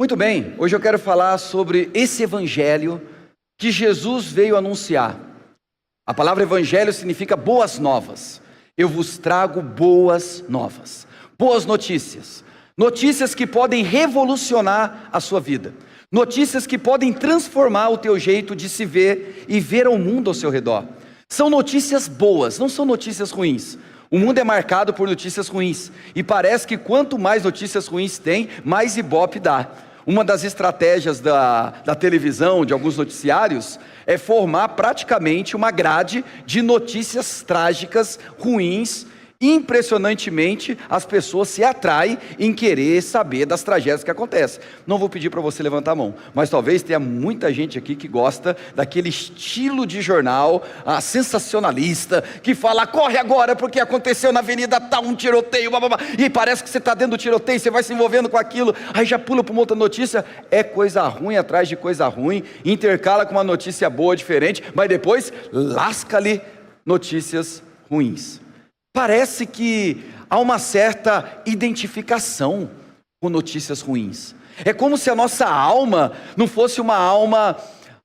Muito bem, hoje eu quero falar sobre esse evangelho que Jesus veio anunciar. A palavra evangelho significa boas novas. Eu vos trago boas novas, boas notícias. Notícias que podem revolucionar a sua vida. Notícias que podem transformar o teu jeito de se ver e ver o mundo ao seu redor. São notícias boas, não são notícias ruins. O mundo é marcado por notícias ruins. E parece que quanto mais notícias ruins tem, mais ibope dá. Uma das estratégias da televisão, de alguns noticiários, é formar praticamente uma grade de notícias trágicas, ruins. Impressionantemente, as pessoas se atraem em querer saber das tragédias que acontecem. Não vou pedir para você levantar a mão, mas talvez tenha muita gente aqui que gosta daquele estilo de jornal sensacionalista, que fala, corre agora porque aconteceu na avenida tal um tiroteio, blá, blá, blá, e parece que você está dentro do tiroteio, você vai se envolvendo com aquilo, aí já pula para uma outra notícia, é coisa ruim atrás de coisa ruim, intercala com uma notícia boa, diferente, mas depois lasca-lhe notícias ruins. Parece que há uma certa identificação com notícias ruins. É como se a nossa alma não fosse uma alma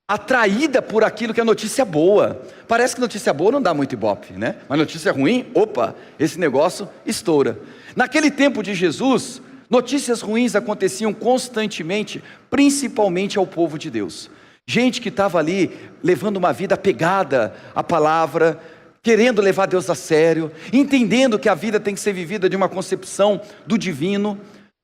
atraída por aquilo que é notícia boa. Parece que notícia boa não dá muito ibope, né? Mas notícia ruim, opa, esse negócio estoura. Naquele tempo de Jesus, notícias ruins aconteciam constantemente, principalmente ao povo de Deus. Gente que estava ali levando uma vida apegada à palavra, querendo levar Deus a sério, entendendo que a vida tem que ser vivida de uma concepção do divino,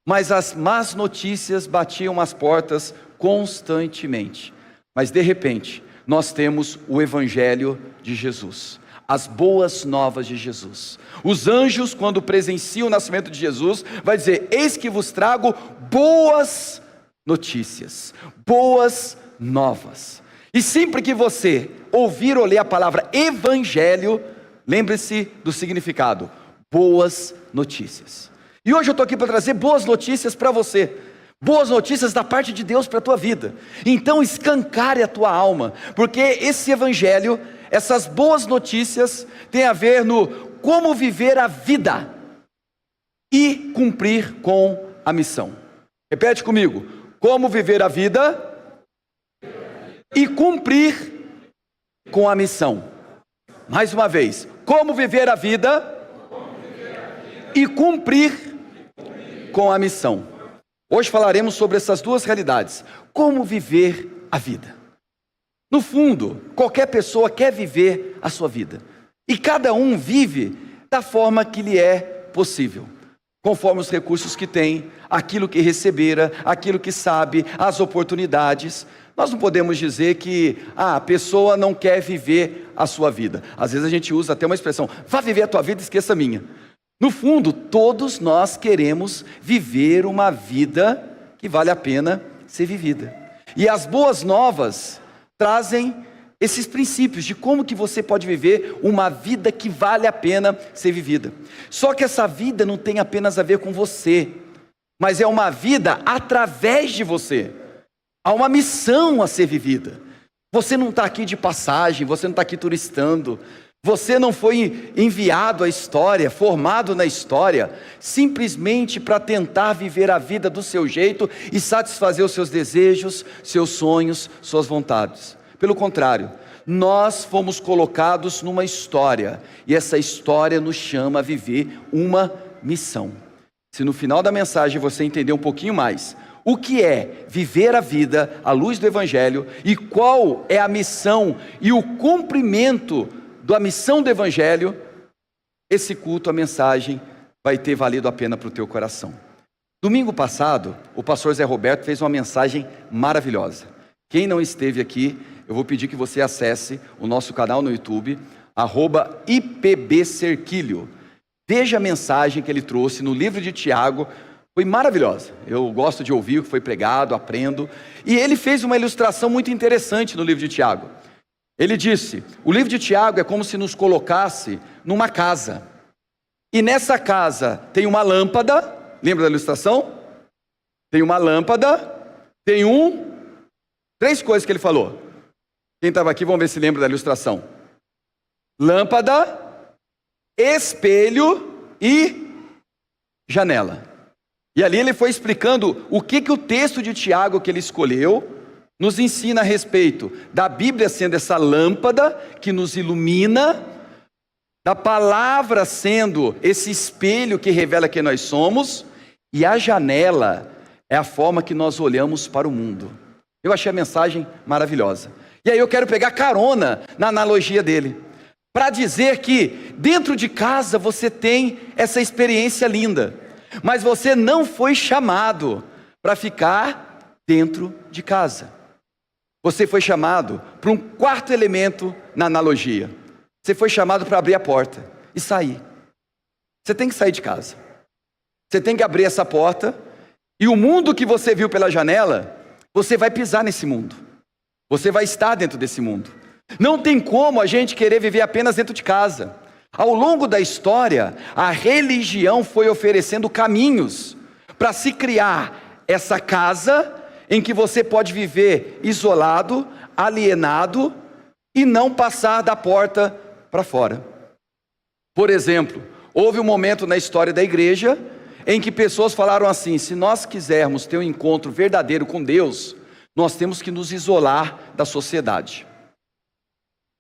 mas as más notícias batiam as portas constantemente. Mas de repente, nós temos o evangelho de Jesus, as boas novas de Jesus. Os anjos, quando presenciam o nascimento de Jesus, vai dizer, eis que vos trago boas notícias, boas novas. E sempre que você ouvir ou ler a palavra evangelho, lembre-se do significado, boas notícias. E hoje eu estou aqui para trazer boas notícias para você, boas notícias da parte de Deus para a tua vida. Então escancare a tua alma, porque esse evangelho, essas boas notícias, tem a ver no como viver a vida e cumprir com a missão. Repete comigo, como viver a vida e cumprir com a missão. Mais uma vez, como viver a vida e cumprir com a missão. Hoje falaremos sobre essas duas realidades. Como viver a vida. No fundo, qualquer pessoa quer viver a sua vida. E cada um vive da forma que lhe é possível. Conforme os recursos que tem, aquilo que recebera, aquilo que sabe, as oportunidades. Nós não podemos dizer que a pessoa não quer viver a sua vida. Às vezes a gente usa até uma expressão, vá viver a tua vida e esqueça a minha. No fundo, todos nós queremos viver uma vida que vale a pena ser vivida. E as boas novas trazem esses princípios de como que você pode viver uma vida que vale a pena ser vivida. Só que essa vida não tem apenas a ver com você, mas é uma vida através de você. Há uma missão a ser vivida. Você não está aqui de passagem, você não está aqui turistando, você não foi enviado à história, formado na história, simplesmente para tentar viver a vida do seu jeito e satisfazer os seus desejos, seus sonhos, suas vontades. Pelo contrário, nós fomos colocados numa história, e essa história nos chama a viver uma missão. Se no final da mensagem você entender um pouquinho mais o que é viver a vida à luz do evangelho e qual é a missão e o cumprimento da missão do evangelho, esse culto, a mensagem vai ter valido a pena para o teu coração. Domingo passado, o pastor Zé Roberto fez uma mensagem maravilhosa. Quem não esteve aqui, eu vou pedir que você acesse o nosso canal no YouTube, @IPBcerquilho. Veja a mensagem que ele trouxe no livro de Tiago, foi maravilhosa. Eu gosto de ouvir o que foi pregado, aprendo. E ele fez uma ilustração muito interessante no livro de Tiago. Ele disse, o livro de Tiago é como se nos colocasse numa casa. E nessa casa tem uma lâmpada, lembra da ilustração? Tem uma lâmpada, tem três coisas que ele falou. Quem estava aqui, vamos ver se lembra da ilustração. Lâmpada, espelho e janela. E ali ele foi explicando o que o texto de Tiago que ele escolheu nos ensina a respeito da Bíblia sendo essa lâmpada que nos ilumina, da palavra sendo esse espelho que revela quem nós somos, e a janela é a forma que nós olhamos para o mundo. Eu achei a mensagem maravilhosa. E aí eu quero pegar carona na analogia dele, para dizer que dentro de casa você tem essa experiência linda, mas você não foi chamado para ficar dentro de casa. Você foi chamado para um quarto elemento na analogia. Você foi chamado para abrir a porta e sair. Você tem que sair de casa. Você tem que abrir essa porta, e o mundo que você viu pela janela, você vai pisar nesse mundo. Você vai estar dentro desse mundo. Não tem como a gente querer viver apenas dentro de casa. Ao longo da história, a religião foi oferecendo caminhos para se criar essa casa em que você pode viver isolado, alienado e não passar da porta para fora. Por exemplo, houve um momento na história da igreja em que pessoas falaram assim: se nós quisermos ter um encontro verdadeiro com Deus, nós temos que nos isolar da sociedade.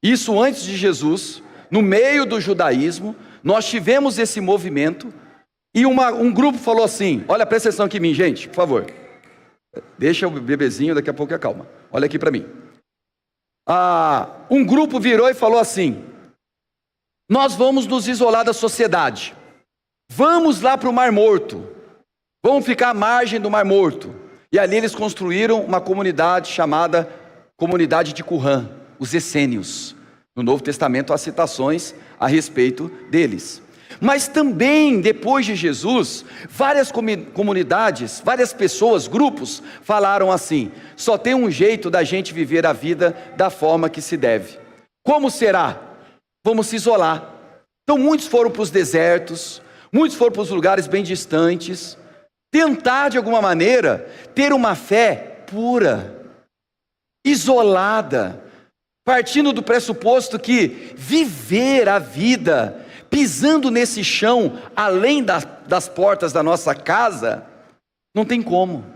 Isso antes de Jesus, no meio do judaísmo, nós tivemos esse movimento, e um grupo falou assim: olha, presta atenção aqui em mim, gente, por favor. Deixa o bebezinho, daqui a pouco acalma. Olha aqui para mim. Um grupo virou e falou assim: nós vamos nos isolar da sociedade. Vamos lá para o Mar Morto. Vamos ficar à margem do Mar Morto. E ali eles construíram uma comunidade chamada Comunidade de Qumran, os essênios. No Novo Testamento há citações a respeito deles. Mas também, depois de Jesus, várias comunidades, várias pessoas, grupos, falaram assim: só tem um jeito da gente viver a vida da forma que se deve. Como será? Vamos se isolar. Então muitos foram para os desertos, muitos foram para os lugares bem distantes, tentar de alguma maneira ter uma fé pura, isolada, partindo do pressuposto que viver a vida pisando nesse chão, além das portas da nossa casa, não tem como.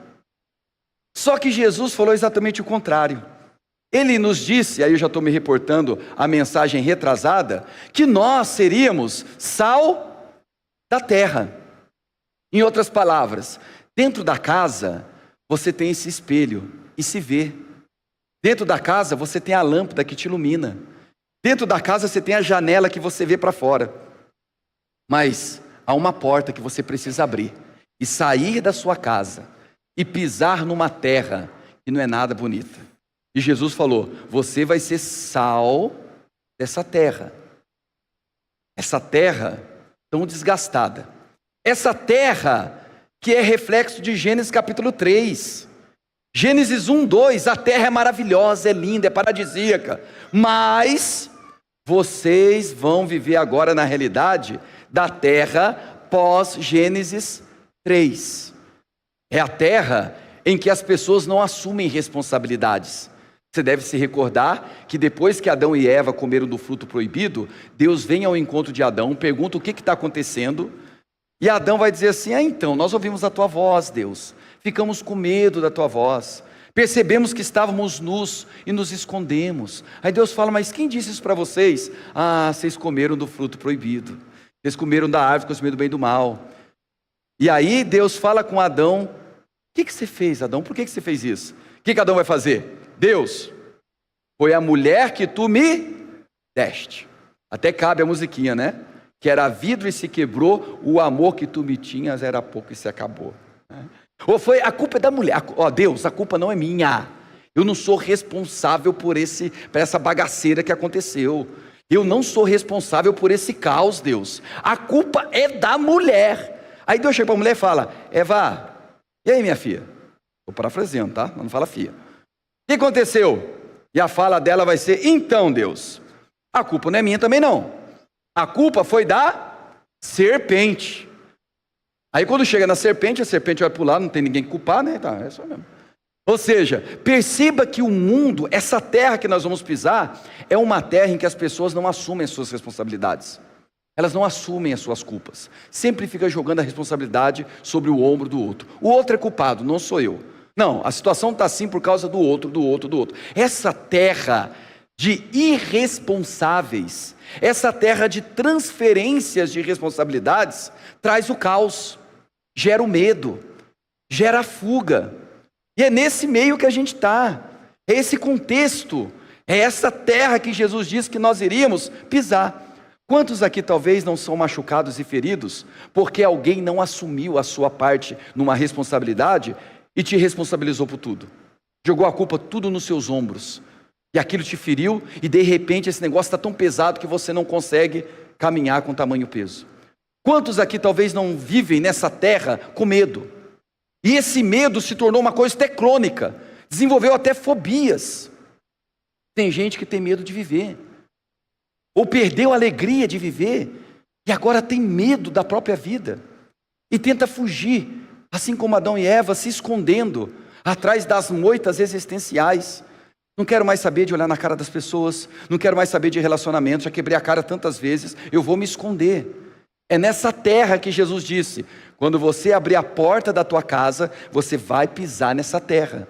Só que Jesus falou exatamente o contrário. Ele nos disse, aí eu já estou me reportando a mensagem retrasada, que nós seríamos sal da terra. Em outras palavras, dentro da casa, você tem esse espelho e se vê. Dentro da casa, você tem a lâmpada que te ilumina. Dentro da casa, você tem a janela que você vê para fora. Mas há uma porta que você precisa abrir e sair da sua casa e pisar numa terra que não é nada bonita. E Jesus falou: você vai ser sal dessa terra. Essa terra tão desgastada. Essa terra que é reflexo de Gênesis capítulo 3. Gênesis 1, 2, a terra é maravilhosa, é linda, é paradisíaca. Mas vocês vão viver agora na realidade da terra pós-Gênesis 3. É a terra em que as pessoas não assumem responsabilidades. Você deve se recordar que depois que Adão e Eva comeram do fruto proibido, Deus vem ao encontro de Adão, pergunta o que está acontecendo, e Adão vai dizer assim: então, nós ouvimos a tua voz, Deus, ficamos com medo da tua voz, percebemos que estávamos nus e nos escondemos. Aí Deus fala: mas quem disse isso para vocês? Vocês comeram do fruto proibido, vocês comeram da árvore conhecimento do bem e do mal. E aí Deus fala com Adão: o que você fez, Adão? Por que você fez isso? O que Adão vai fazer? Deus, foi a mulher que tu me deste. Até cabe a musiquinha, né? Que era vidro e se quebrou, o amor que tu me tinhas era pouco e se acabou. Ou foi a culpa é da mulher? Deus, a culpa não é minha. Eu não sou responsável por essa bagaceira que aconteceu. Eu não sou responsável por esse caos, Deus. A culpa é da mulher. Aí Deus chega para a mulher e fala: Eva, e aí minha filha? Estou parafraseando, tá? Não fala filha. O que aconteceu? E a fala dela vai ser: então, Deus, a culpa não é minha também não. A culpa foi da serpente. Aí quando chega na serpente, a serpente vai pular, não tem ninguém que culpar, né? Tá, é só mesmo. Ou seja, perceba que o mundo, essa terra que nós vamos pisar, é uma terra em que as pessoas não assumem as suas responsabilidades. Elas não assumem as suas culpas. Sempre fica jogando a responsabilidade sobre o ombro do outro. O outro é culpado, não sou eu. Não, a situação está assim por causa do outro. Essa terra de irresponsáveis, essa terra de transferências de responsabilidades, traz o caos, gera o medo, gera a fuga. E é nesse meio que a gente está. É esse contexto, é essa terra que Jesus disse que nós iríamos pisar. Quantos aqui talvez não são machucados e feridos porque alguém não assumiu a sua parte numa responsabilidade e te responsabilizou por tudo? Jogou a culpa tudo nos seus ombros. E aquilo te feriu e de repente esse negócio está tão pesado que você não consegue caminhar com tamanho peso. Quantos aqui talvez não vivem nessa terra com medo? E esse medo se tornou uma coisa até crônica, desenvolveu até fobias. Tem gente que tem medo de viver, ou perdeu a alegria de viver, e agora tem medo da própria vida, e tenta fugir, assim como Adão e Eva, se escondendo atrás das moitas existenciais. Não quero mais saber de olhar na cara das pessoas, não quero mais saber de relacionamentos, já quebrei a cara tantas vezes, eu vou me esconder. É nessa terra que Jesus disse: quando você abrir a porta da tua casa, você vai pisar nessa terra.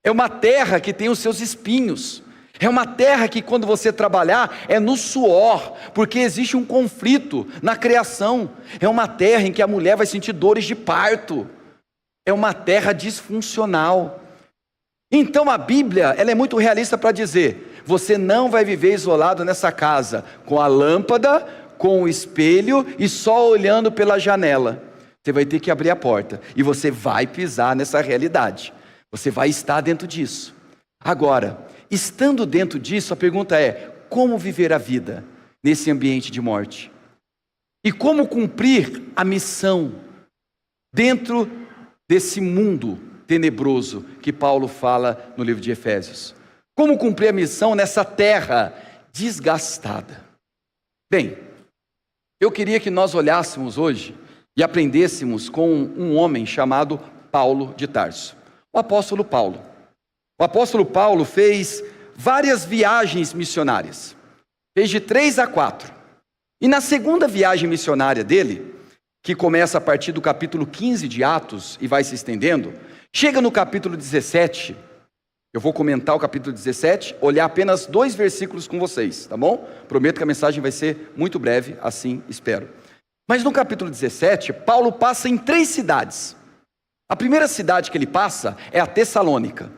É uma terra que tem os seus espinhos. É uma terra que quando você trabalhar é no suor, porque existe um conflito na criação. É uma terra em que a mulher vai sentir dores de parto. É uma terra disfuncional. Então a Bíblia, ela é muito realista para dizer: você não vai viver isolado nessa casa, com a lâmpada, com o espelho e só olhando pela janela. Você vai ter que abrir a porta e você vai pisar nessa realidade. Você vai estar dentro disso. Agora, estando dentro disso, a pergunta é: como viver a vida nesse ambiente de morte? E como cumprir a missão dentro desse mundo tenebroso que Paulo fala no livro de Efésios? Como cumprir a missão nessa terra desgastada? Bem, eu queria que nós olhássemos hoje e aprendêssemos com um homem chamado Paulo de Tarso, o apóstolo Paulo. O apóstolo Paulo fez várias viagens missionárias, fez de 3 a 4. E na segunda viagem missionária dele, que começa a partir do capítulo 15 de Atos e vai se estendendo, chega no capítulo 17, eu vou comentar o capítulo 17, olhar apenas 2 versículos com vocês, tá bom? Prometo que a mensagem vai ser muito breve, assim espero. Mas no capítulo 17, Paulo passa em 3 cidades. A primeira cidade que ele passa é a Tessalônica.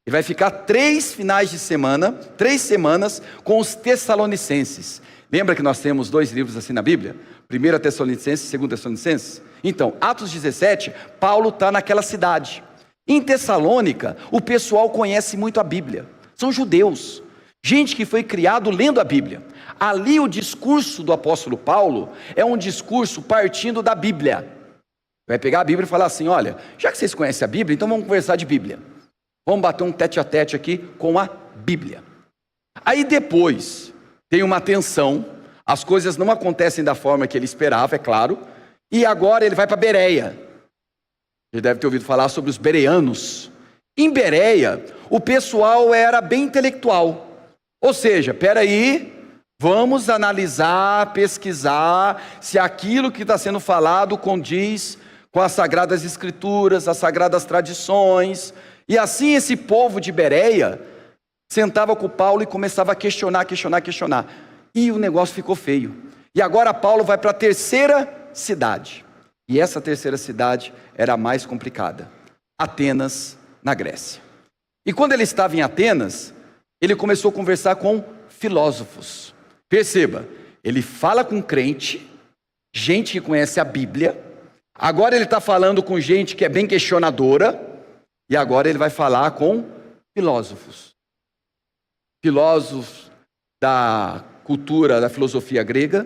Ele vai ficar 3 finais de semana, 3 semanas com os tessalonicenses. Lembra que nós temos 2 livros assim na Bíblia? 1 Tessalonicenses e 2 Tessalonicenses? Então, Atos 17, Paulo está naquela cidade. Em Tessalônica, o pessoal conhece muito a Bíblia. São judeus, gente que foi criado lendo a Bíblia. Ali o discurso do apóstolo Paulo é um discurso partindo da Bíblia. Vai pegar a Bíblia e falar assim: olha, já que vocês conhecem a Bíblia, então vamos conversar de Bíblia. Vamos bater um tete a tete aqui com a Bíblia. Aí depois tem uma tensão, as coisas não acontecem da forma que ele esperava, é claro, e agora ele vai para Bereia. Ele deve ter ouvido falar sobre os bereanos. Em Bereia, o pessoal era bem intelectual. Ou seja, peraí, vamos analisar, pesquisar se aquilo que está sendo falado condiz com as Sagradas Escrituras, as Sagradas Tradições. E assim esse povo de Bereia sentava com Paulo e começava a questionar. E o negócio ficou feio. E agora Paulo vai para a terceira cidade. E essa terceira cidade era a mais complicada: Atenas, na Grécia. E quando ele estava em Atenas, ele começou a conversar com filósofos. Perceba, ele fala com crente, gente que conhece a Bíblia. Agora ele está falando com gente que é bem questionadora. E agora ele vai falar com filósofos. Filósofos da cultura, da filosofia grega.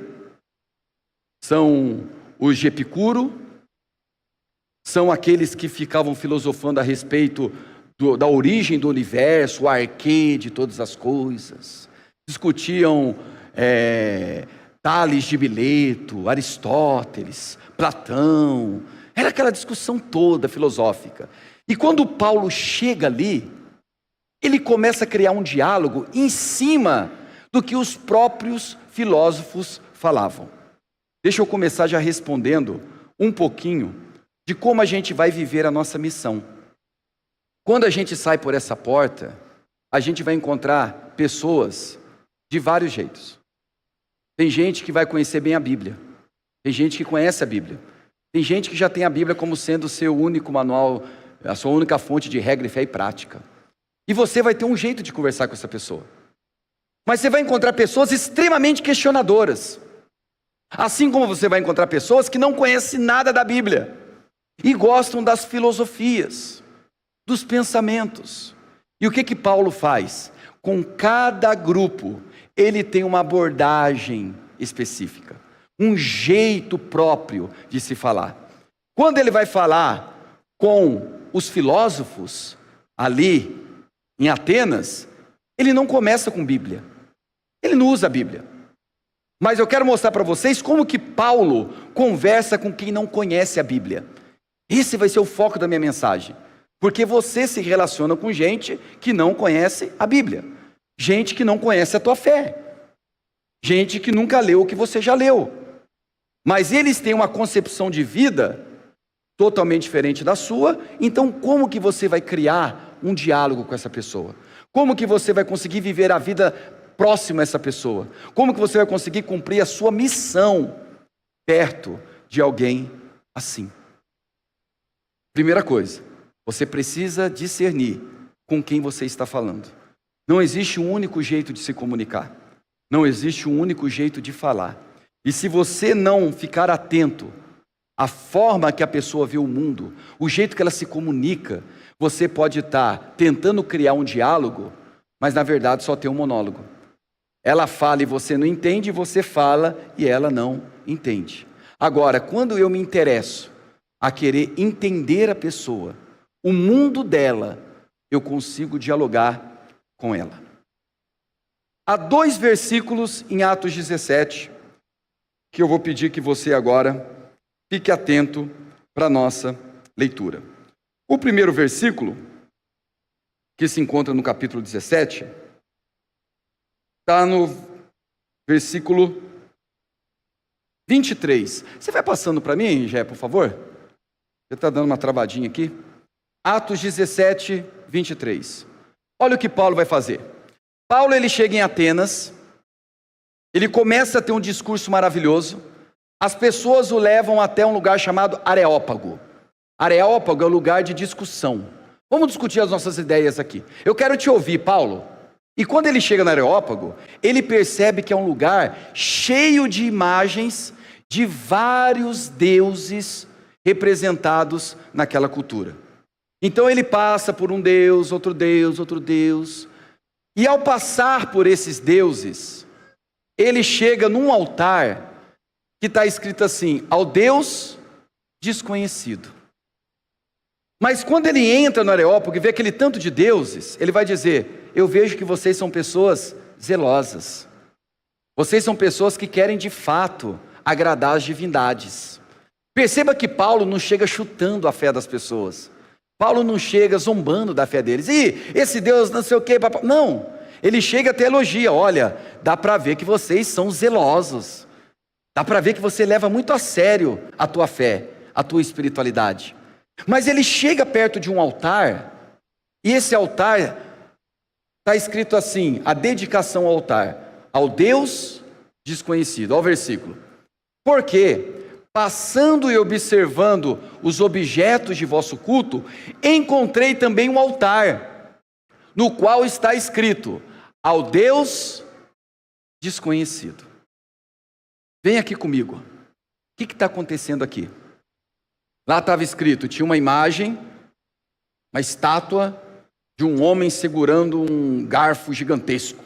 São os de Epicuro. São aqueles que ficavam filosofando a respeito da origem do universo, o arquê de todas as coisas. Discutiam Tales de Mileto, Aristóteles, Platão. Era aquela discussão toda filosófica. E quando Paulo chega ali, ele começa a criar um diálogo em cima do que os próprios filósofos falavam. Deixa eu começar já respondendo um pouquinho de como a gente vai viver a nossa missão. Quando a gente sai por essa porta, a gente vai encontrar pessoas de vários jeitos. Tem gente que vai conhecer bem a Bíblia. Tem gente que conhece a Bíblia. Tem gente que já tem a Bíblia como sendo o seu único manual, a sua única fonte de regra e fé e prática. E você vai ter um jeito de conversar com essa pessoa. Mas você vai encontrar pessoas extremamente questionadoras. Assim como você vai encontrar pessoas que não conhecem nada da Bíblia e gostam das filosofias, dos pensamentos. E o que Paulo faz? Com cada grupo, ele tem uma abordagem específica, um jeito próprio de se falar. Quando ele vai falar com os filósofos ali em Atenas, ele não começa com Bíblia, ele não usa a Bíblia. Mas eu quero mostrar para vocês como que Paulo conversa com quem não conhece a Bíblia. Esse vai ser o foco da minha mensagem. Porque você se relaciona com gente que não conhece a Bíblia. Gente que não conhece a tua fé. Gente que nunca leu o que você já leu. Mas eles têm uma concepção de vida totalmente diferente da sua. Então como que você vai criar um diálogo com essa pessoa? Como que você vai conseguir viver a vida próximo a essa pessoa? Como que você vai conseguir cumprir a sua missão perto de alguém assim? Primeira coisa, você precisa discernir com quem você está falando. Não existe um único jeito de se comunicar. Não existe um único jeito de falar. E se você não ficar atento à forma que a pessoa vê o mundo, o jeito que ela se comunica, você pode estar tentando criar um diálogo, mas na verdade só tem um monólogo. Ela fala e você não entende, você fala e ela não entende. Agora, quando eu me interesso a querer entender a pessoa, o mundo dela, eu consigo dialogar com ela. Há 2 versículos em Atos 17, que eu vou pedir que você agora fique atento para a nossa leitura. O primeiro versículo, que se encontra no capítulo 17, está no versículo 23. Você vai passando para mim, Gé, por favor? Você está dando uma travadinha aqui. Atos 17, 23. Olha o que Paulo vai fazer. Paulo, ele chega em Atenas, ele começa a ter um discurso maravilhoso, as pessoas o levam até um lugar chamado Areópago. Areópago é um lugar de discussão. Vamos discutir as nossas ideias aqui. Eu quero te ouvir, Paulo. E quando ele chega no Areópago, ele percebe que é um lugar cheio de imagens de vários deuses representados naquela cultura. Então ele passa por um deus, outro deus, outro deus. E ao passar por esses deuses, ele chega num altar que está escrito assim: ao Deus desconhecido. Mas quando ele entra no Areópago e vê aquele tanto de deuses, ele vai dizer: eu vejo que vocês são pessoas zelosas. Vocês são pessoas que querem de fato agradar as divindades. Perceba que Paulo não chega chutando a fé das pessoas. Paulo não chega zombando da fé deles. E esse Deus não sei o que. Não, ele chega até elogia. Olha, dá para ver que vocês são zelosos. Dá para ver que você leva muito a sério a tua fé, a tua espiritualidade. Mas ele chega perto de um altar, e esse altar está escrito assim: a dedicação ao altar, ao Deus desconhecido. Olha o versículo. Porque, passando e observando os objetos de vosso culto, encontrei também um altar, no qual está escrito: ao Deus desconhecido. Vem aqui comigo. O que está acontecendo aqui? Lá estava escrito, tinha uma imagem, uma estátua de um homem segurando um garfo gigantesco.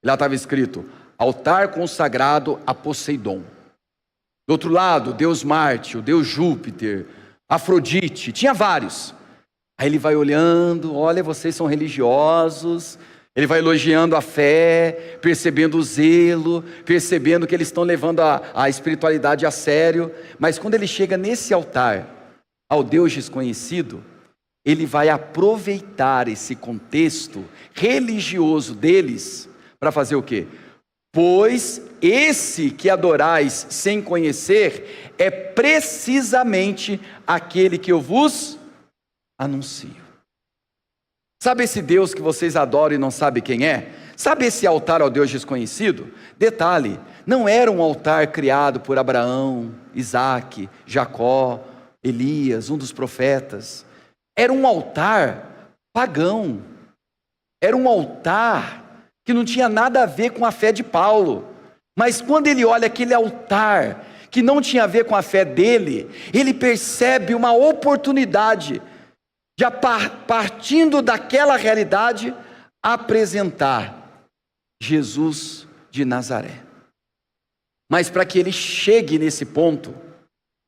Lá estava escrito: altar consagrado a Poseidon. Do outro lado, o deus Marte, o deus Júpiter, Afrodite, tinha vários. Aí ele vai olhando, olha, vocês são religiosos. Ele vai elogiando a fé, percebendo o zelo, percebendo que eles estão levando a espiritualidade a sério. Mas quando ele chega nesse altar, ao Deus desconhecido, ele vai aproveitar esse contexto religioso deles para fazer o quê? Pois esse que adorais sem conhecer é precisamente aquele que eu vos anuncio. Sabe esse Deus que vocês adoram e não sabem quem é? Sabe esse altar ao Deus desconhecido? Detalhe, não era um altar criado por Abraão, Isaque, Jacó, Elias, um dos profetas. Era um altar pagão. Era um altar que não tinha nada a ver com a fé de Paulo. Mas quando ele olha aquele altar que não tinha a ver com a fé dele, ele percebe uma oportunidade de, partindo daquela realidade, apresentar Jesus de Nazaré. Mas para que ele chegue nesse ponto,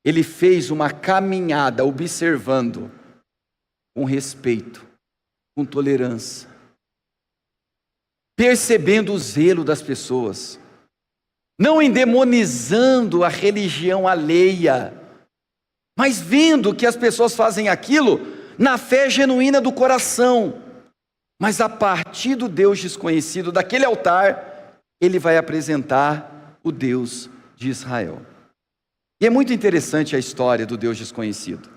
ele fez uma caminhada observando com respeito, com tolerância, percebendo o zelo das pessoas, não endemonizando a religião alheia, mas vendo que as pessoas fazem aquilo na fé genuína do coração. Mas a partir do Deus desconhecido, daquele altar, ele vai apresentar o Deus de Israel. E é muito interessante a história do Deus desconhecido.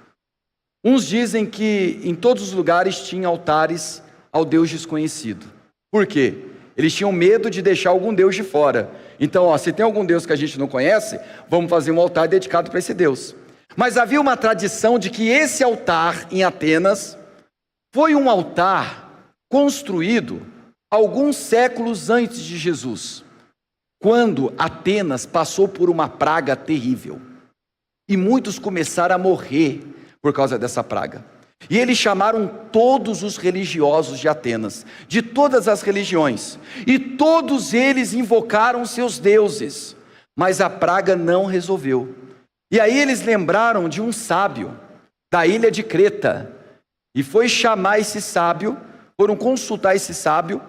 Uns dizem que em todos os lugares tinha altares ao Deus desconhecido. Por quê? Eles tinham medo de deixar algum Deus de fora. Então, se tem algum Deus que a gente não conhece, vamos fazer um altar dedicado para esse Deus. Mas havia uma tradição de que esse altar em Atenas foi um altar construído alguns séculos antes de Jesus, quando Atenas passou por uma praga terrível. E muitos começaram a morrer por causa dessa praga. E eles chamaram todos os religiosos de Atenas, de todas as religiões, e todos eles invocaram seus deuses, mas a praga não resolveu. E aí eles lembraram de um sábio da ilha de Creta, e foi chamar esse sábio, foram consultar esse sábio,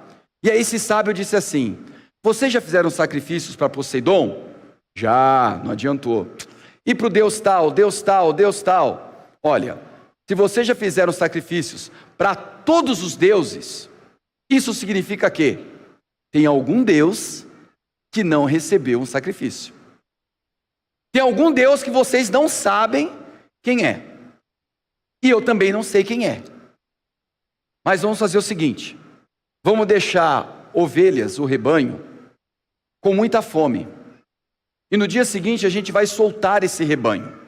e aí esse sábio disse assim: vocês já fizeram sacrifícios para Poseidon? Já, não adiantou. E para o Deus tal, Deus tal, Deus tal? Olha, se vocês já fizeram sacrifícios para todos os deuses, isso significa que tem algum Deus que não recebeu um sacrifício. Tem algum Deus que vocês não sabem quem é. E eu também não sei quem é. Mas vamos fazer o seguinte: vamos deixar ovelhas, o rebanho, com muita fome. E no dia seguinte a gente vai soltar esse rebanho.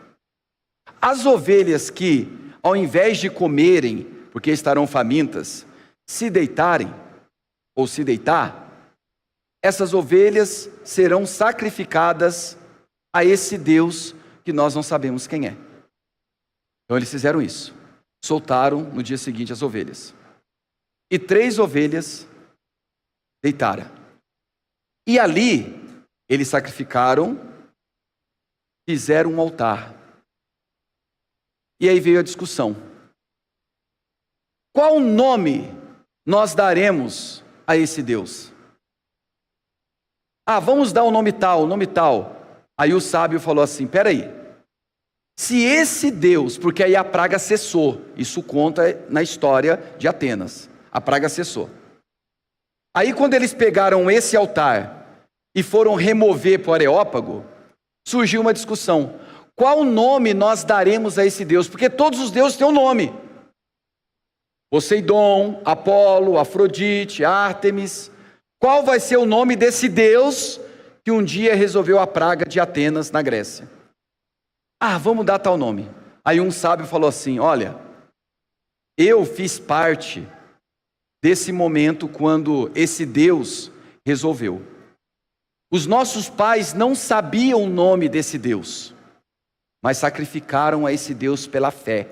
As ovelhas que, ao invés de comerem, porque estarão famintas, se deitarem, ou se deitar, essas ovelhas serão sacrificadas a esse Deus que nós não sabemos quem é. Então eles fizeram isso, soltaram no dia seguinte as ovelhas, e 3 ovelhas deitaram, e ali eles sacrificaram, fizeram um altar, e aí veio a discussão: qual nome nós daremos a esse Deus? Vamos dar o nome tal, o nome tal. Aí o sábio falou assim: peraí, se esse Deus, porque aí a praga cessou, isso conta na história de Atenas, a praga cessou. Aí quando eles pegaram esse altar e foram remover para o Areópago, surgiu uma discussão: qual nome nós daremos a esse Deus? Porque todos os deuses têm um nome: Poseidon, Apolo, Afrodite, Ártemis. Qual vai ser o nome desse Deus que um dia resolveu a praga de Atenas, na Grécia? Vamos dar tal nome. Aí um sábio falou assim: olha, eu fiz parte desse momento quando esse Deus resolveu. Os nossos pais não sabiam o nome desse Deus, mas sacrificaram a esse Deus pela fé.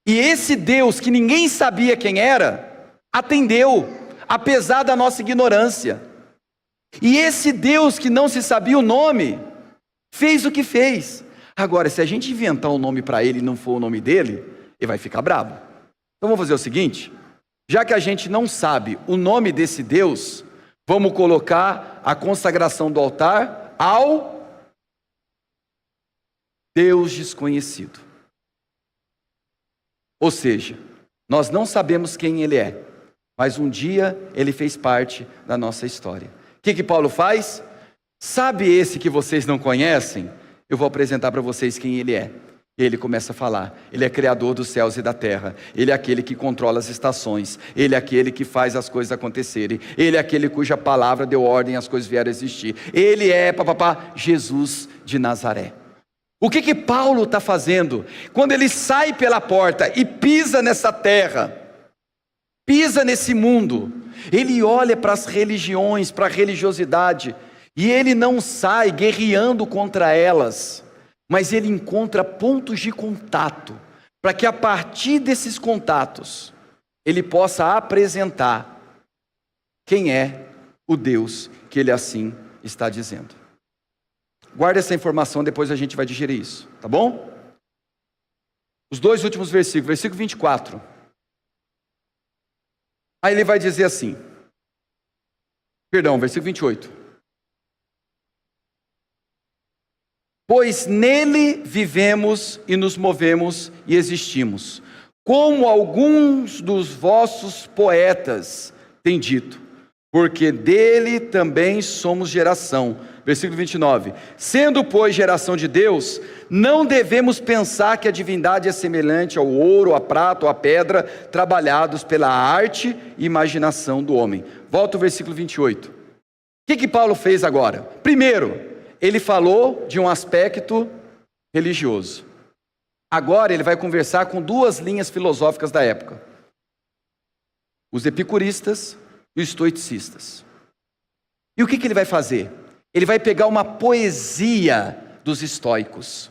E esse Deus, que ninguém sabia quem era, atendeu, apesar da nossa ignorância. E esse Deus que não se sabia o nome, fez o que fez. Agora, se a gente inventar um nome para ele e não for o nome dele, ele vai ficar bravo. Então vamos fazer o seguinte: já que a gente não sabe o nome desse Deus, vamos colocar a consagração do altar ao Deus desconhecido. Ou seja, nós não sabemos quem ele é, mas um dia ele fez parte da nossa história. que Paulo faz? Sabe esse que vocês não conhecem? Eu vou apresentar para vocês quem ele é. E ele começa a falar, ele é criador dos céus e da terra, ele é aquele que controla as estações, ele é aquele que faz as coisas acontecerem, ele é aquele cuja palavra deu ordem e as coisas vieram a existir, ele é Jesus de Nazaré. O que Paulo está fazendo? Quando ele sai pela porta e pisa nessa terra, pisa nesse mundo, ele olha para as religiões, para a religiosidade, e ele não sai guerreando contra elas, mas ele encontra pontos de contato, para que a partir desses contatos, ele possa apresentar quem é o Deus que ele assim está dizendo. Guarda essa informação, depois a gente vai digerir isso, tá bom? Os 2 últimos versículos, versículo 24. Aí ele vai dizer assim, versículo 28. Pois nele vivemos e nos movemos e existimos, como alguns dos vossos poetas têm dito, porque dele também somos geração. Versículo 29. Sendo, pois, geração de Deus, não devemos pensar que a divindade é semelhante ao ouro, à prata ou à pedra, trabalhados pela arte e imaginação do homem. Volta ao versículo 28. O que Paulo fez agora? Primeiro, ele falou de um aspecto religioso. Agora ele vai conversar com 2 linhas filosóficas da época: os epicuristas e os estoicistas. E o que ele vai fazer? Ele vai pegar uma poesia dos estoicos.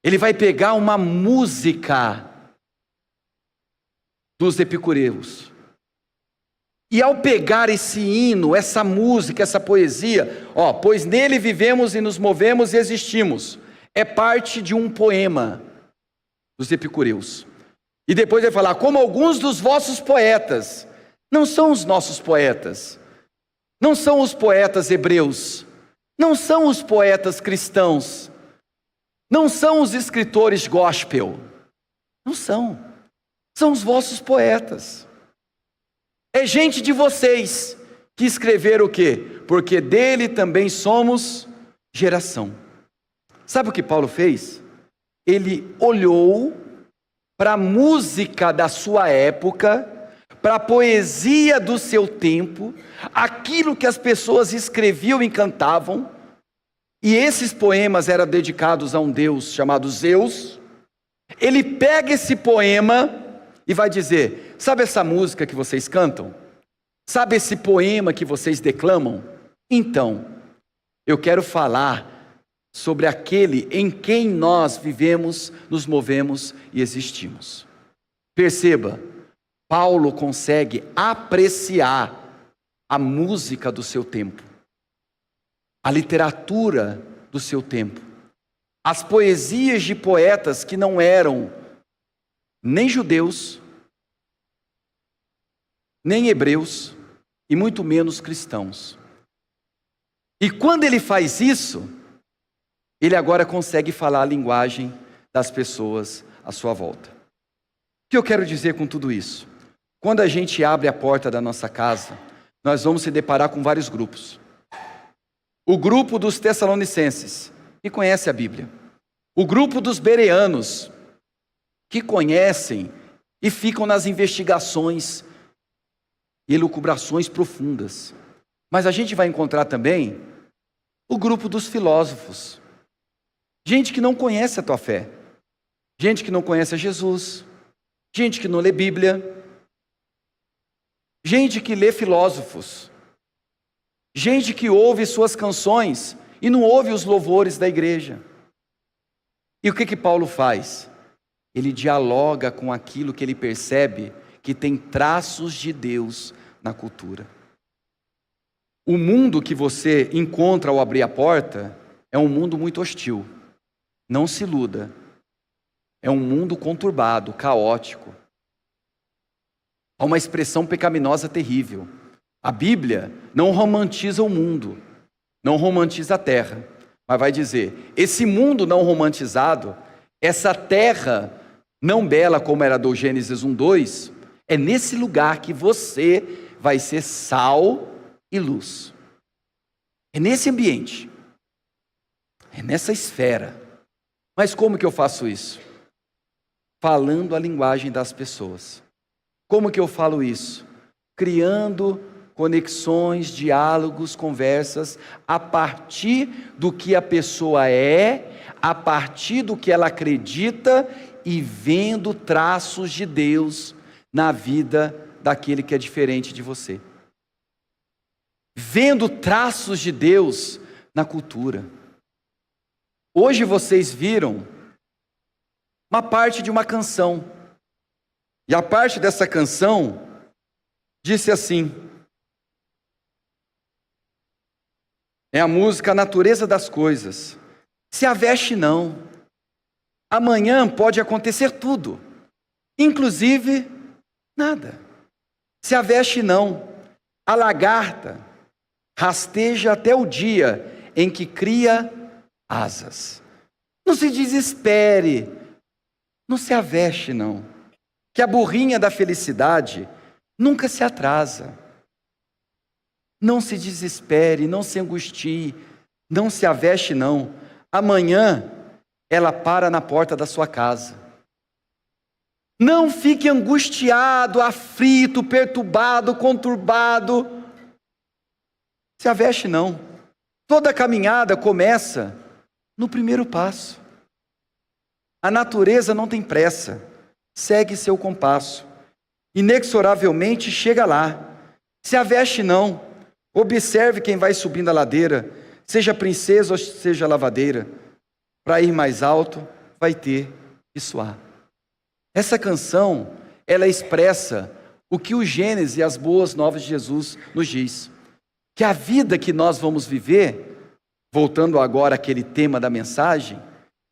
Ele vai pegar uma música dos epicureus. E ao pegar esse hino, essa música, essa poesia, pois nele vivemos e nos movemos e existimos, é parte de um poema dos epicureus. E depois ele vai falar, como alguns dos vossos poetas, não são os nossos poetas, não são os poetas hebreus, não são os poetas cristãos, não são os escritores gospel, não são os vossos poetas. É gente de vocês que escreveram o quê? Porque dele também somos geração. Sabe o que Paulo fez? Ele olhou para a música da sua época, para a poesia do seu tempo, aquilo que as pessoas escreviam e cantavam, e esses poemas eram dedicados a um deus chamado Zeus. Ele pega esse poema e vai dizer, sabe essa música que vocês cantam? Sabe esse poema que vocês declamam? Então, eu quero falar sobre aquele em quem nós vivemos, nos movemos e existimos. Perceba, Paulo consegue apreciar a música do seu tempo, a literatura do seu tempo, as poesias de poetas que não eram nem judeus, nem hebreus, e muito menos cristãos. E quando ele faz isso, ele agora consegue falar a linguagem das pessoas à sua volta. O que eu quero dizer com tudo isso? Quando a gente abre a porta da nossa casa, nós vamos se deparar com vários grupos. O grupo dos Tessalonicenses, que conhece a Bíblia. O grupo dos Bereanos, que conhecem e ficam nas investigações e elucubrações profundas. Mas a gente vai encontrar também o grupo dos filósofos. Gente que não conhece a tua fé. Gente que não conhece a Jesus. Gente que não lê Bíblia. Gente que lê filósofos. Gente que ouve suas canções e não ouve os louvores da igreja. E o que Paulo faz? Ele dialoga com aquilo que ele percebe que tem traços de Deus na cultura. O mundo que você encontra ao abrir a porta é um mundo muito hostil. Não se iluda. É um mundo conturbado, caótico. Há uma expressão pecaminosa terrível. A Bíblia não romantiza o mundo, não romantiza a terra, mas vai dizer, esse mundo não romantizado, essa terra não bela como era do Gênesis 1:2, é nesse lugar que você vai ser sal e luz. É nesse ambiente, é nessa esfera. Mas como que eu faço isso? Falando a linguagem das pessoas. Como que eu falo isso? Criando conexões, diálogos, conversas, a partir do que a pessoa é, a partir do que ela acredita e vendo traços de Deus na vida daquele que é diferente de você. Vendo traços de Deus na cultura. Hoje vocês viram uma parte de uma canção. E a parte dessa canção disse assim: é a música A Natureza das Coisas. Se aveste não. Amanhã pode acontecer tudo, inclusive nada. Se aveste não. A lagarta rasteja até o dia em que cria asas. Não se desespere, não se aveste não, que a burrinha da felicidade nunca se atrasa. Não se desespere, não se angustie, não se aveste não. Amanhã ela para na porta da sua casa. Não fique angustiado, aflito, perturbado, conturbado. Se aveste não. Toda caminhada começa no primeiro passo. A natureza não tem pressa, segue seu compasso. Inexoravelmente chega lá. Se aveste não. Observe quem vai subindo a ladeira, seja princesa ou seja lavadeira. Para ir mais alto, vai ter que suar. Essa canção, ela expressa o que o Gênesis e as boas novas de Jesus nos diz. Que a vida que nós vamos viver, voltando agora àquele tema da mensagem,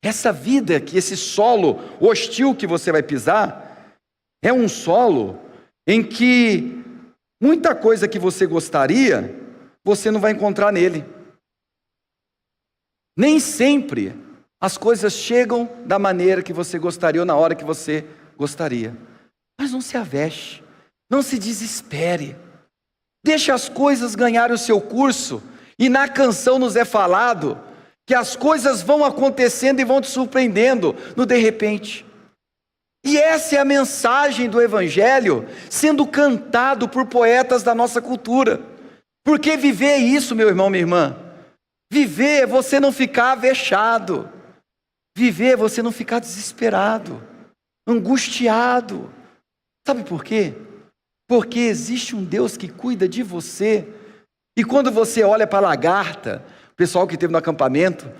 essa vida, que esse solo hostil que você vai pisar, é um solo em que muita coisa que você gostaria, você não vai encontrar nele. Nem sempre as coisas chegam da maneira que você gostaria ou na hora que você gostaria. Mas não se aveste, não se desespere. Deixe as coisas ganharem o seu curso. E na canção nos é falado que as coisas vão acontecendo e vão te surpreendendo no de repente. E essa é a mensagem do Evangelho sendo cantado por poetas da nossa cultura. Porque viver é isso, meu irmão, minha irmã. Viver é você não ficar avexado. Viver é você não ficar desesperado, angustiado. Sabe por quê? Porque existe um Deus que cuida de você. E quando você olha para a lagarta, o pessoal que esteve no acampamento,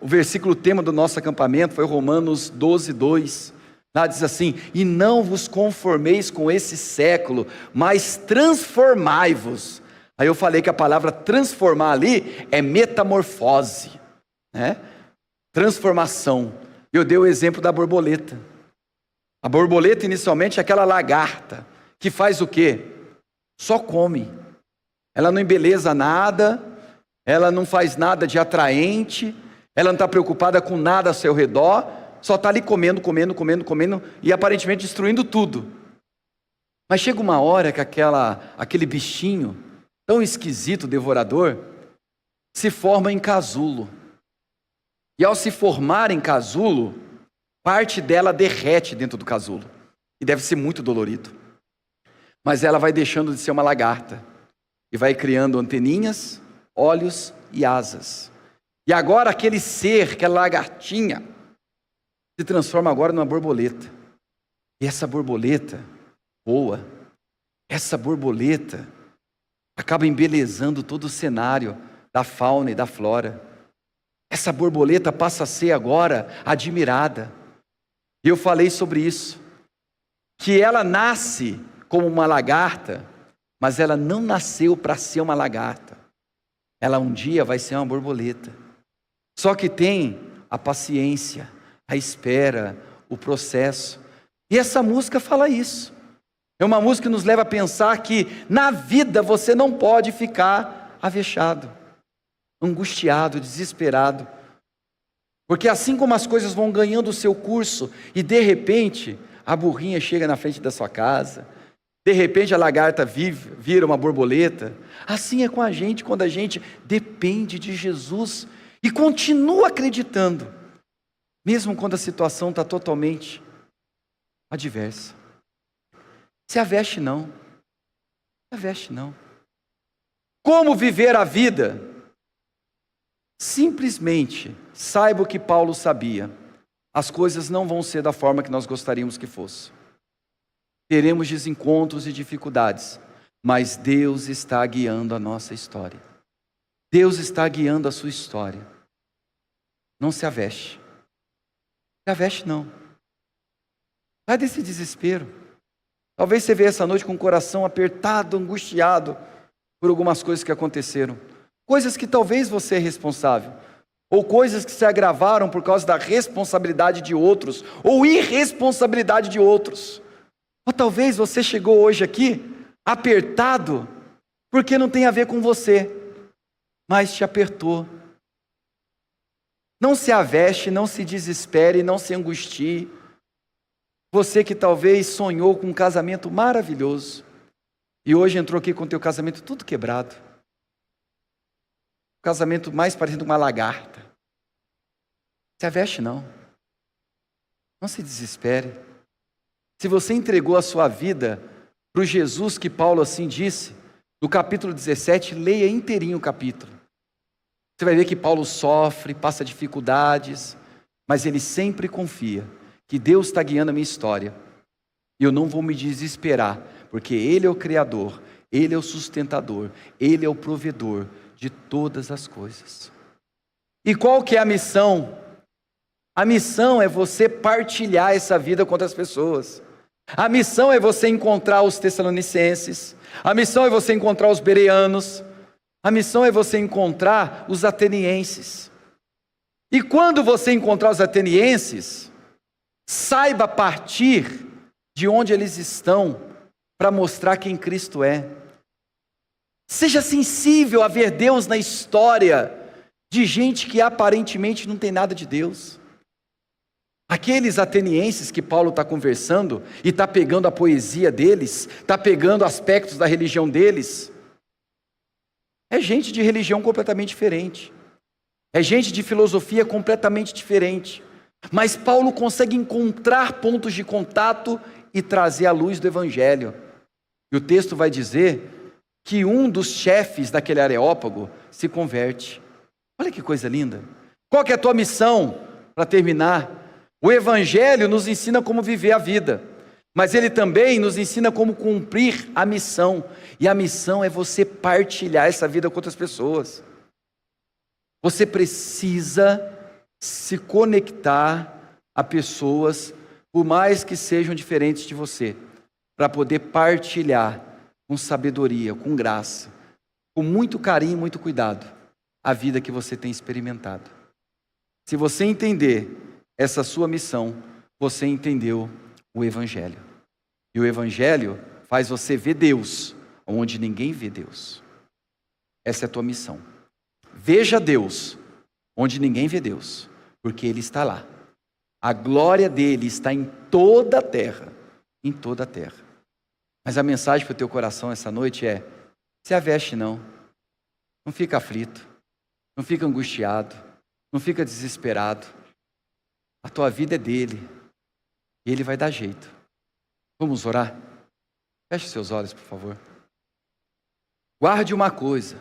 o versículo tema do nosso acampamento foi Romanos 12, 2. Lá diz assim: e não vos conformeis com esse século, mas transformai-vos. Aí eu falei que a palavra transformar ali é metamorfose, né? Transformação. Eu dei o exemplo da borboleta. A borboleta inicialmente é aquela lagarta que faz o quê? Só come. Ela não embeleza nada, ela não faz nada de atraente, ela não está preocupada com nada ao seu redor, só está ali comendo e aparentemente destruindo tudo. Mas chega uma hora que aquele bichinho tão esquisito, devorador, se forma em casulo. E ao se formar em casulo, parte dela derrete dentro do casulo. E deve ser muito dolorido. Mas ela vai deixando de ser uma lagarta. E vai criando anteninhas, olhos e asas. E agora aquele ser, aquela lagartinha, se transforma agora numa borboleta. E essa borboleta voa. Essa borboleta acaba embelezando todo o cenário da fauna e da flora. Essa borboleta passa a ser agora admirada. E eu falei sobre isso. Que ela nasce como uma lagarta, mas ela não nasceu para ser uma lagarta. Ela um dia vai ser uma borboleta. Só que tem a paciência, a espera, o processo. E essa música fala isso. É uma música que nos leva a pensar que na vida você não pode ficar avexado, angustiado, desesperado. Porque assim como as coisas vão ganhando o seu curso e de repente a burrinha chega na frente da sua casa De repente a lagarta vira uma borboleta. Assim é com a gente quando a gente depende de Jesus e continua acreditando, mesmo quando a situação está totalmente adversa. Se aveste não. Se aveste não. Como viver a vida? Simplesmente saiba o que Paulo sabia. As coisas não vão ser da forma que nós gostaríamos que fosse. Teremos desencontros e dificuldades, mas Deus está guiando a nossa história. Deus está guiando a sua história. Não se aveste. Se aveste não. Sai desse desespero. Talvez você veja essa noite com o coração apertado, angustiado por algumas coisas que aconteceram. Coisas que talvez você é responsável. Ou coisas que se agravaram por causa da responsabilidade de outros. Ou irresponsabilidade de outros. Ou talvez você chegou hoje aqui apertado porque não tem a ver com você, mas te apertou. Não se aveste, não se desespere, não se angustie. Você que talvez sonhou com um casamento maravilhoso e hoje entrou aqui com o teu casamento tudo quebrado. O casamento mais parecido com uma lagarta. Se aveste não. Não se desespere. Se você entregou a sua vida para o Jesus que Paulo assim disse, no capítulo 17, leia inteirinho o capítulo. Você vai ver que Paulo sofre, passa dificuldades, mas ele sempre confia que Deus está guiando a minha história. E eu não vou me desesperar, porque Ele é o Criador, Ele é o sustentador, Ele é o provedor de todas as coisas. E qual que é a missão? A missão é você partilhar essa vida com outras pessoas. A missão é você encontrar os Tessalonicenses. A missão é você encontrar os bereanos. A missão é você encontrar os atenienses. E quando você encontrar os atenienses, saiba partir de onde eles estão para mostrar quem Cristo é. Seja sensível a ver Deus na história de gente que aparentemente não tem nada de Deus. Aqueles atenienses que Paulo está conversando e está pegando a poesia deles, está pegando aspectos da religião deles, é gente de religião completamente diferente, é gente de filosofia completamente diferente, mas Paulo consegue encontrar pontos de contato e trazer a luz do Evangelho. E o texto vai dizer que um dos chefes daquele Areópago se converte. Olha que coisa linda. Qual que é a tua missão para terminar? O Evangelho nos ensina como viver a vida, mas ele também nos ensina como cumprir a missão. E a missão é você partilhar essa vida com outras pessoas. Você precisa se conectar a pessoas, por mais que sejam diferentes de você, para poder partilhar com sabedoria, com graça, com muito carinho, muito cuidado, a vida que você tem experimentado. Se você entender essa sua missão, você entendeu o Evangelho. E o Evangelho faz você ver Deus onde ninguém vê Deus. Essa é a tua missão. Veja Deus onde ninguém vê Deus, porque Ele está lá. A glória dEle está em toda a terra, em toda a terra. Mas a mensagem para o teu coração essa noite é: se aveste não fica aflito, não fica angustiado, não fica desesperado. A tua vida é dEle, e Ele vai dar jeito. Vamos orar? Feche seus olhos, por favor. Guarde uma coisa: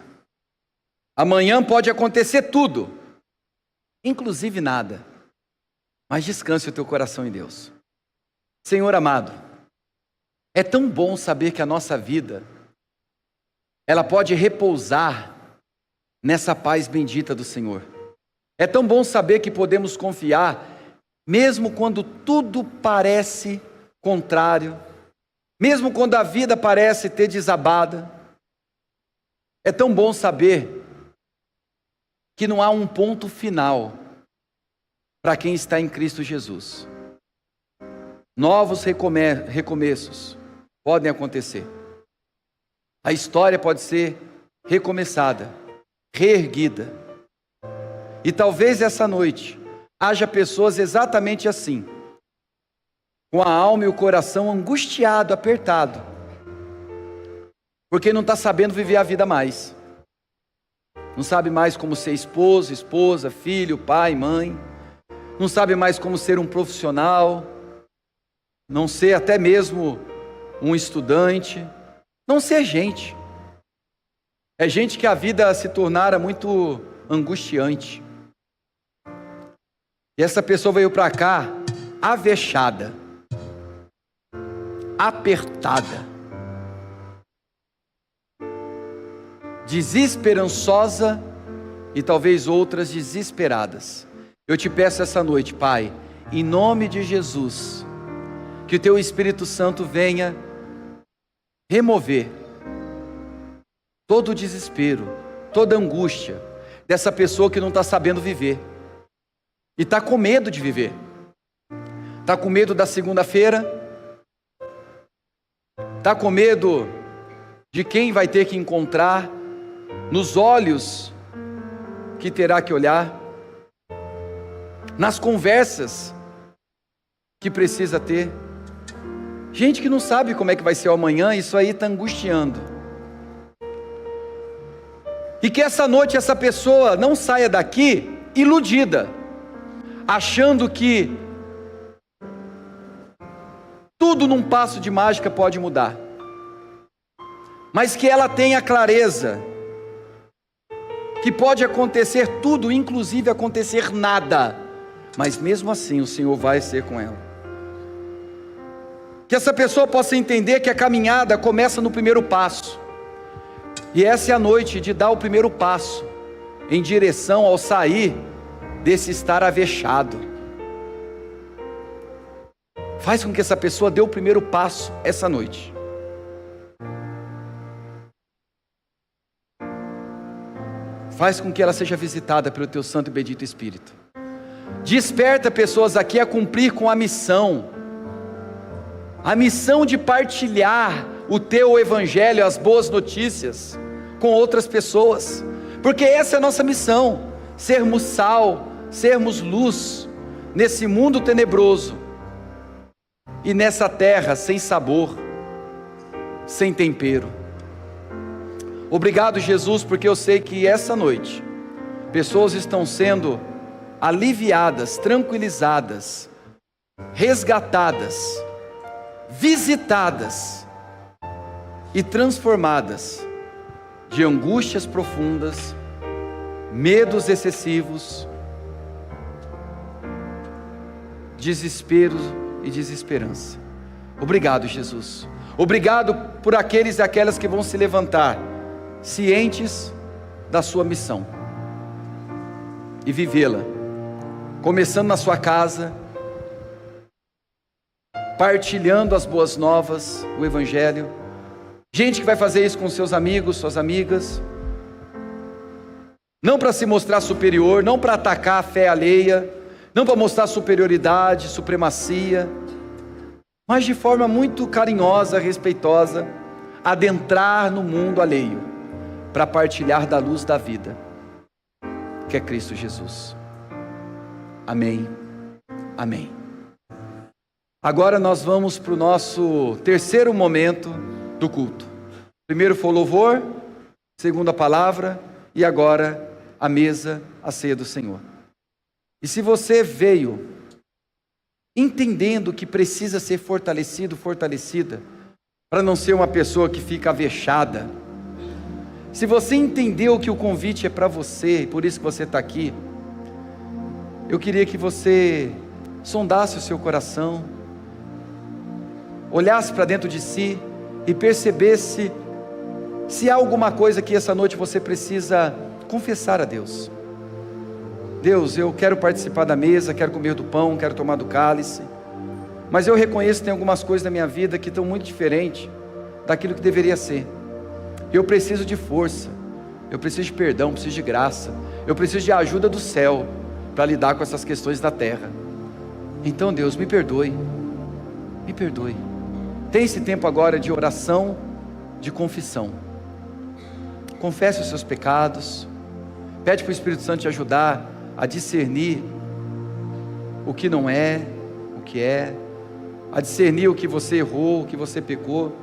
amanhã pode acontecer tudo, inclusive nada, mas descanse o teu coração em Deus. Senhor amado, é tão bom saber que a nossa vida, ela pode repousar nessa paz bendita do Senhor. É tão bom saber que podemos confiar, mesmo quando tudo parece contrário, mesmo quando a vida parece ter desabada. É tão bom saber que não há um ponto final para quem está em Cristo Jesus. Novos recomeços podem acontecer. A história pode ser recomeçada, reerguida. E talvez essa noite haja pessoas exatamente assim, com a alma e o coração angustiado, apertado, porque não está sabendo viver a vida mais. Não sabe mais como ser esposo, esposa, filho, pai, mãe. Não sabe mais como ser um profissional. Não ser até mesmo um estudante. Não ser gente. É gente que a vida se tornara muito angustiante. E essa pessoa veio para cá avexada, apertada, desesperançosa e talvez outras desesperadas. Eu te peço essa noite, Pai, em nome de Jesus, que o Teu Espírito Santo venha remover todo o desespero, toda a angústia dessa pessoa que não está sabendo viver e está com medo de viver. Está com medo da segunda-feira, está com medo de quem vai ter que encontrar, nos olhos que terá que olhar, nas conversas que precisa ter. Gente que não sabe como é que vai ser o amanhã, isso aí está angustiando. E que essa noite essa pessoa não saia daqui iludida, achando que tudo num passo de mágica pode mudar, mas que ela tenha clareza que pode acontecer tudo, inclusive acontecer nada, mas mesmo assim o Senhor vai ser com ela. Que essa pessoa possa entender que a caminhada começa no primeiro passo, e essa é a noite de dar o primeiro passo em direção ao sair desse estar avexado. Faz com que essa pessoa dê o primeiro passo essa noite. Faz com que ela seja visitada pelo Teu Santo e Bendito Espírito. Desperta pessoas aqui a cumprir com a missão de partilhar o Teu Evangelho, as boas notícias, com outras pessoas, porque essa é a nossa missão, sermos sal, sermos luz, nesse mundo tenebroso, e nessa terra sem sabor, sem tempero. Obrigado, Jesus, porque eu sei que essa noite, pessoas estão sendo aliviadas, tranquilizadas, resgatadas, visitadas e transformadas de angústias profundas, medos excessivos, desespero e desesperança. Obrigado, Jesus. Obrigado por aqueles e aquelas que vão se levantar cientes da sua missão e vivê-la, começando na sua casa, partilhando as boas novas, o Evangelho. Gente que vai fazer isso com seus amigos, suas amigas, não para se mostrar superior, não para atacar a fé alheia, não para mostrar superioridade, supremacia, mas de forma muito carinhosa, respeitosa, adentrar no mundo alheio, para partilhar da luz da vida, que é Cristo Jesus. Amém, amém. Agora nós vamos para o nosso terceiro momento do culto. Primeiro foi o louvor, segundo a palavra, e agora a mesa, a ceia do Senhor. E se você veio entendendo que precisa ser fortalecido, fortalecida, para não ser uma pessoa que fica avexada, se você entendeu que o convite é para você, por isso que você está aqui, eu queria que você sondasse o seu coração, olhasse para dentro de si e percebesse se há alguma coisa que essa noite você precisa confessar a Deus. Deus, eu quero participar da mesa, quero comer do pão, quero tomar do cálice, mas eu reconheço que tem algumas coisas na minha vida que estão muito diferentes daquilo que deveria ser. Eu preciso de força, eu preciso de perdão, preciso de graça, eu preciso de ajuda do céu para lidar com essas questões da terra. Então, Deus, me perdoe, me perdoe. Tem esse tempo agora de oração, de confissão. Confesse os seus pecados, pede para o Espírito Santo te ajudar a discernir o que não é, o que é, a discernir o que você errou, o que você pecou,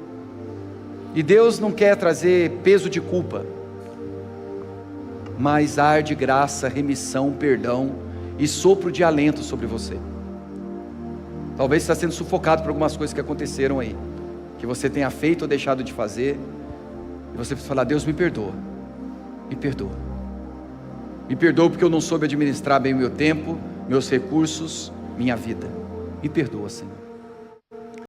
E Deus não quer trazer peso de culpa, mas ar de graça, remissão, perdão e sopro de alento sobre você. Talvez você está sendo sufocado por algumas coisas que aconteceram aí, que você tenha feito ou deixado de fazer, e você precisa falar: Deus, me perdoa, me perdoa, me perdoa porque eu não soube administrar bem o meu tempo, meus recursos, minha vida. Me perdoa, Senhor.